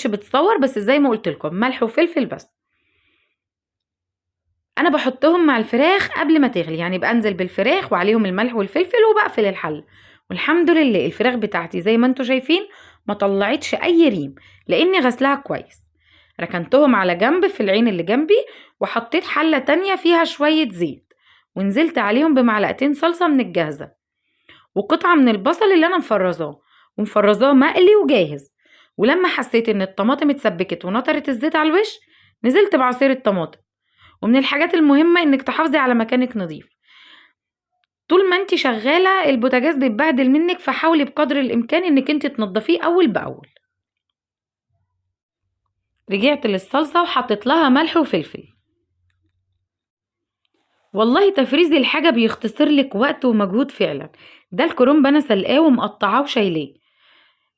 بتصور، بس زي ما قلت لكم ملح وفلفل بس. انا بحطهم مع الفراخ قبل ما تغلي، يعني بنزل بالفراخ وعليهم الملح والفلفل وبقفل الحل. والحمد لله الفراخ بتاعتي زي ما انتوا شايفين ما طلعتش اي ريم، لاني غسلها كويس. ركنتهم على جنب في العين اللي جنبي، وحطيت حلة تانية فيها شوية زيت، ونزلت عليهم بمعلقتين صلصة من الجاهزة، وقطعة من البصل اللي انا مفرزاه مقلي وجاهز. ولما حسيت ان الطماطم اتسبكت ونطرت الزيت على الوش، نزلت بعصير الطماطم. ومن الحاجات المهمة انك تحافظي على مكانك نظيف. طول ما انت شغالة البوتاجاز بيتبهدل منك، فحاولي بقدر الامكان انك انت تنضفيه اول باول. رجعت للصلصة وحطيت لها ملح وفلفل. والله تفريز الحاجة بيختصر لك وقت ومجهود فعلا. ده الكرنب انا سلقاه ومقطعاه وشايلاه،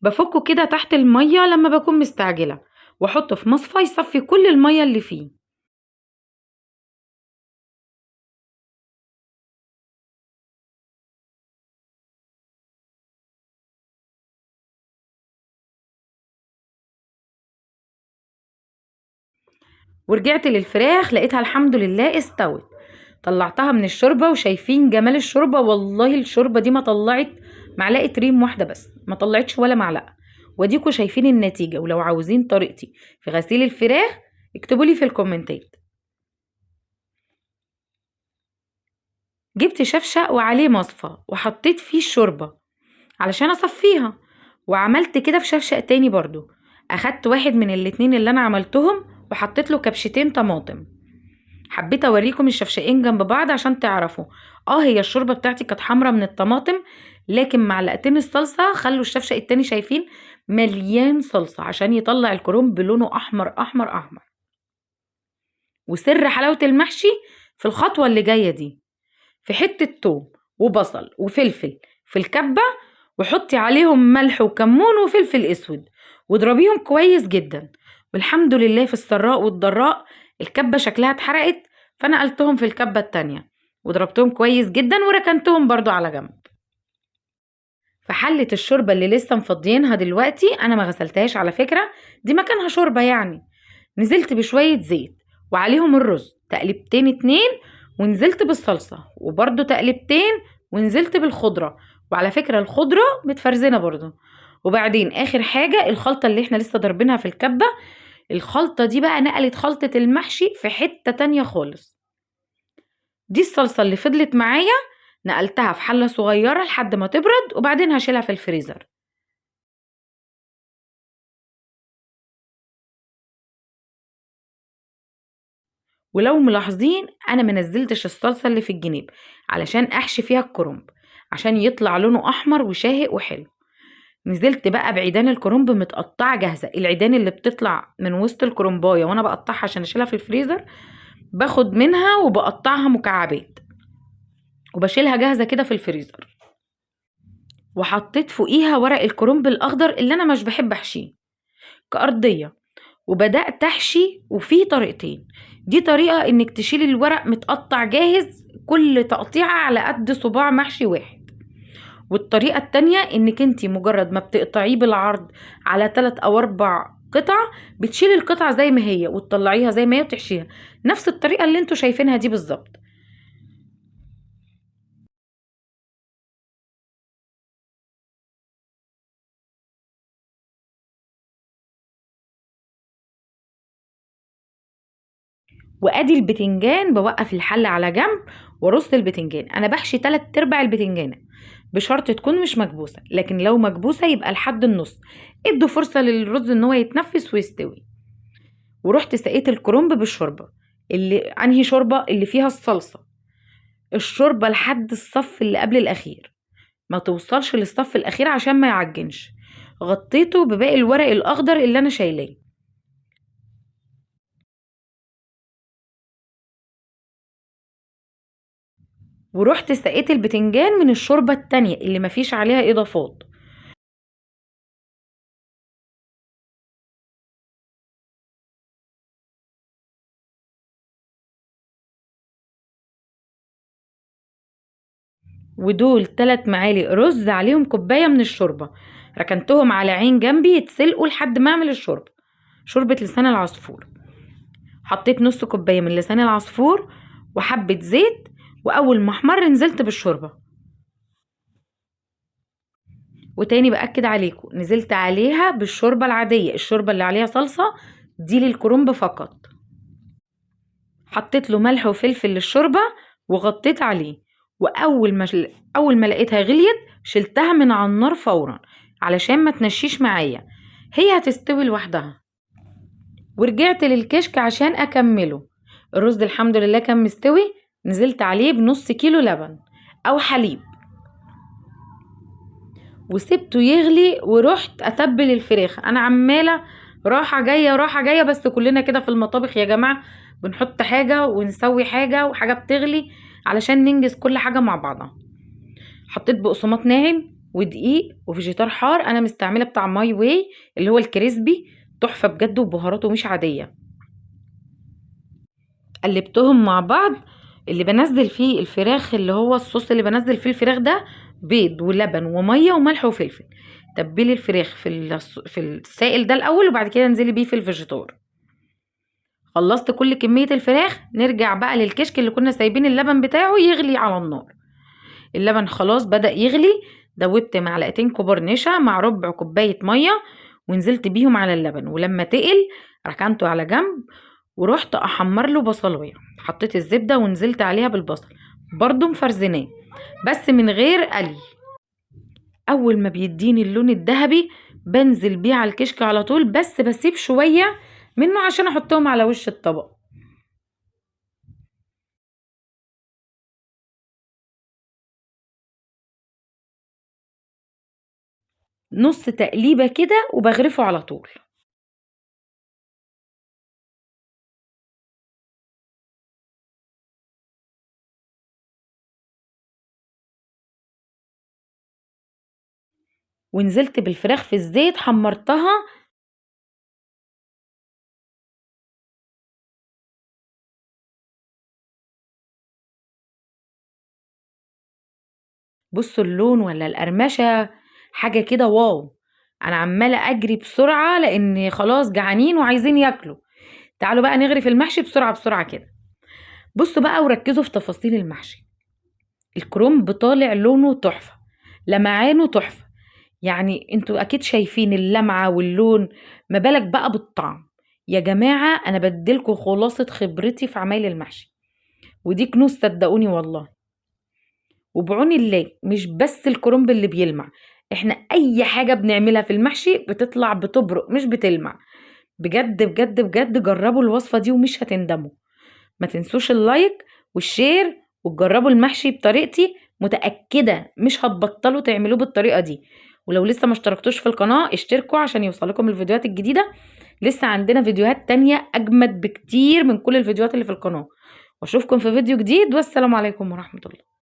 بفكه كده تحت المية لما بكون مستعجلة، واحطه في مصفى يصفي كل المية اللي فيه. ورجعت للفراخ لقيتها الحمد لله استوت. طلعتها من الشوربة، وشايفين جمال الشوربة، والله الشوربة دي ما طلعت معلقة ريم واحدة بس، ما طلعتش ولا معلقة. وديكوا شايفين النتيجة. ولو عاوزين طريقتي في غسيل الفراخ اكتبوا لي في الكومنتات. جبت شفشق وعليه مصفى وحطيت فيه الشوربة علشان اصفيها، وعملت كده في شفشق تاني برضو. اخدت واحد من الاتنين اللي انا عملتهم وحطيت له كبشتين طماطم. حبيت اوريكم الشفشقين جنب بعض عشان تعرفوا. هي الشوربه بتاعتي كانت حمرا من الطماطم، لكن معلقتين الصلصه خلوا الشفشق التاني شايفين مليان صلصه عشان يطلع الكرنب بلونه احمر احمر احمر. وسر حلاوه المحشي في الخطوه اللي جايه دي، في حته توم وبصل وفلفل في الكبه، وحطي عليهم ملح وكمون وفلفل اسود، واضربيهم كويس جدا. والحمد لله في السراء والضراء الكبة شكلها اتحرقت، فنقلتهم في الكبة التانية وضربتهم كويس جدا وركنتهم برضو على جنب. في حلة الشوربة اللي لسه مفضيينها دلوقتي، انا ما غسلتهاش على فكرة، دي مكانها شوربة يعني. نزلت بشوية زيت وعليهم الرز تقلبتين اتنين، ونزلت بالصلصة وبرضو تقلبتين، ونزلت بالخضرة. وعلى فكرة الخضرة متفرزنة برضو. وبعدين اخر حاجة الخلطة اللي احنا لسه ضربينها في الكبة. الخلطة دي بقى نقلت خلطة المحشي في حتة تانية خالص. دي الصلصة اللي فضلت معايا، نقلتها في حلة صغيرة لحد ما تبرد، وبعدين هشيلها في الفريزر. ولو ملاحظين انا منزلتش الصلصة اللي في الجناب علشان احشي فيها الكرنب، عشان يطلع لونه احمر وشاهق وحلو. نزلت بقى بعيدان الكرنب متقطعة جاهزة، العيدان اللي بتطلع من وسط الكرنباية وانا بقطعها عشان اشيلها في الفريزر، باخد منها وبقطعها مكعبات وبشيلها جاهزة كده في الفريزر. وحطيت فوقيها ورق الكرنب الاخضر اللي انا مش بحب احشيه كأرضية، وبدأت احشي. وفي طريقتين، دي طريقة انك تشيلي الورق متقطع جاهز كل تقطيعة على قد صباع محشي واحد، والطريقة التانية انك انتي مجرد ما بتقطعيه بالعرض على 3 او 4 قطع، بتشيلي القطعة زي ما هي وتطلعيها زي ما هي وتحشيها نفس الطريقة اللي انتوا شايفينها دي بالظبط. وادي البتنجان بوقف الحل على جنب ورص البتنجان. انا بحشي 3/4 البتنجانه، بشرط تكون مش مكبوسه، لكن لو مكبوسه يبقى لحد النص. ادوا فرصه للرز ان هو يتنفس ويستوي. ورحت سقيت الكرنب بالشوربه. انهي شوربه؟ اللي فيها الصلصه. الشوربه لحد الصف اللي قبل الاخير، ما توصلش للصف الاخير عشان ما يعجنش. غطيته بباقي الورق الاخضر اللي انا شايلاه. ورحت سقيت البتنجان من الشوربه التانية اللي مفيش عليها اضافات. ودول 3 معالق رز عليهم كوباية من الشوربة، ركنتهم على عين جنبي يتسلقوا لحد ما اعمل الشوربة. شوربة لسان العصفور. حطيت نص كوباية من لسان العصفور وحبة زيت، وأول ما احمر نزلت بالشوربة. وتاني بأكد عليكم، نزلت عليها بالشوربة العادية، الشوربة اللي عليها صلصة دي للكرنب فقط. حطيت له ملح وفلفل للشوربة وغطيت عليه، أول ما لقيتها غليت شلتها من على النار فورا علشان ما تنشيش معايا، هي هتستوي لوحدها. ورجعت للكشك عشان أكمله. الرز الحمد لله كان مستوي، نزلت عليه بنص كيلو لبن أو حليب وسبته يغلي، ورحت اتبل الفراخ. انا عماله راحه جايه راحه جايه، بس كلنا كده في المطابخ يا جماعه، بنحط حاجه ونسوي حاجه وحاجه بتغلي علشان ننجز كل حاجه مع بعضها. حطيت بقسماط ناعم ودقيق وفيجيتار حار، انا مستعمله بتاع ماي واي اللي هو الكريسبي، تحفه بجد وبهاراته مش عاديه. قلبتهم مع بعض. اللي بنزل فيه الفراخ، اللي هو الصوص اللي بنزل فيه الفراخ ده، بيض ولبن وميه وملح وفلفل. تبلي الفراخ في السائل ده الاول، وبعد كده انزلي بيه في الفيجيتار. خلصت كل كميه الفراخ، نرجع بقى للكشك اللي كنا سايبين اللبن بتاعه يغلي على النار. اللبن خلاص بدأ يغلي، دوبت معلقتين كبار نشا مع ربع كوبايه ميه ونزلت بيهم على اللبن، ولما تقل ركنته على جنب ورحت احمر له بصلايه. حطيت الزبده ونزلت عليها بالبصل برضو مفرزناه بس من غير قلي. اول ما بيديني اللون الذهبي بنزل بيه على الكشك على طول، بس بسيب شويه منه عشان احطهم على وش الطبق. نص تقليبه كده وبغرفه على طول. ونزلت بالفراخ في الزيت حمرتها. بصوا اللون ولا القرمشه، حاجه كده واو. انا عماله اجري بسرعه لان خلاص جعانين وعايزين ياكلوا. تعالوا بقى نغرف المحشي بسرعه بسرعه كده. بصوا بقى وركزوا في تفاصيل المحشي. الكرنب طالع لونه تحفه، لمعانه تحفه، يعني انتوا اكيد شايفين اللمعه واللون، ما بالك بقى بالطعم. يا جماعه انا بديلكوا خلاصه خبرتي في عمايل المحشي، ودي كنوز صدقوني والله. وبعون الله مش بس الكرنب اللي بيلمع، احنا اي حاجة بنعملها في المحشي بتطلع بتبرق مش بتلمع. بجد بجد بجد جربوا الوصفة دي ومش هتندموا. ما تنسوش اللايك والشير، وتجربوا المحشي بطريقتي، متأكدة مش هتبطلوا تعملوه بالطريقة دي. ولو لسه ما اشتركتوش في القناة اشتركوا عشان يوصلكم الفيديوهات الجديدة. لسه عندنا فيديوهات تانية أجمد بكتير من كل الفيديوهات اللي في القناة. واشوفكم في فيديو جديد، والسلام عليكم ورحمة الله.